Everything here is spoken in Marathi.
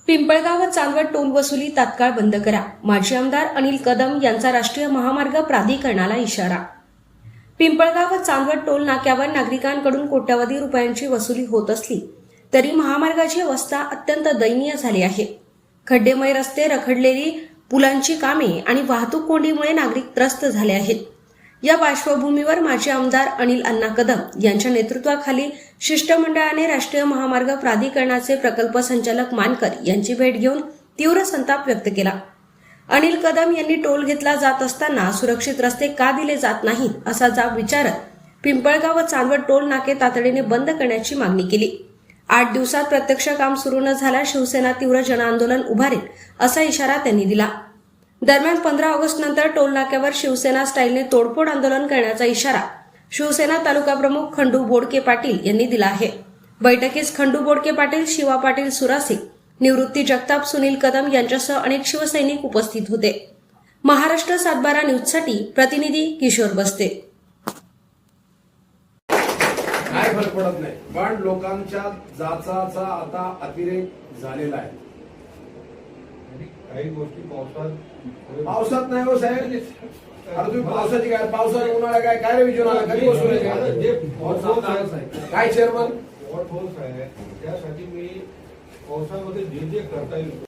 पिंपळगाव व चांदवड टोल वसुली तात्काळ बंद करा. माजी आमदार अनिल कदम यांचा राष्ट्रीय महामार्ग प्राधिकरणाला इशारा. पिंपळगाव व चांदवड टोल नाक्यावर नागरिकांकडून कोट्यवधी रुपयांची वसुली होत असली तरी महामार्गाची अवस्था अत्यंत दयनीय झाली आहे. खड्डेमय रस्ते, रखडलेली पुलांची कामे आणि वाहतूक कोंडीमुळे नागरिक त्रस्त झाले आहेत. या पार्श्वभूमीवर माजी आमदार अनिल अण्णा कदम यांच्या नेतृत्वाखाली शिष्टमंडळाने राष्ट्रीय महामार्ग प्राधिकरणाचे प्रकल्प संचालक मानकर यांची भेट घेऊन तीव्र संताप व्यक्त केला. अनिल कदम यांनी टोल घेतला जात असताना सुरक्षित रस्ते का दिले जात नाहीत असा जाब विचारत पिंपळगाव व चांदवड टोल नाके तातडीने बंद करण्याची मागणी केली. 8 दिवसात प्रत्यक्ष काम सुरू न झाल्यास शिवसेना तीव्र जनआंदोलन उभारेल असा इशारा त्यांनी दिला. दरम्यान 15 ऑगस्ट नंतर टोल नाक्यावर शिवसेना स्टाईलने तोडफोड आंदोलन करण्याचा इशारा शिवसेना तालुका प्रमुख खंडू बोडके पाटील यांनी दिला आहे. बैठकीस खंडू बोडके पाटील, शिवा पाटील सुरासे, निवृत्ती जगताप, सुनील कदम यांच्यासह अनेक शिवसैनिक उपस्थित होते. महाराष्ट्र 7/12 न्यूजसाठी प्रतिनिधी किशोर बस्ते. काय फरक पडत नाही, पण लोकांच्या जाचाचा आता अतिरेक झालेला आहे. काही गोष्टी पावसात नाही हो साहेब. अरे तुम्ही पावसाची काय, पावसाने उन्हाळा काय काय रे विचारून आला, कधी बसून काय चेअरमन त्यासाठी मी पावसामध्ये जे करता येईल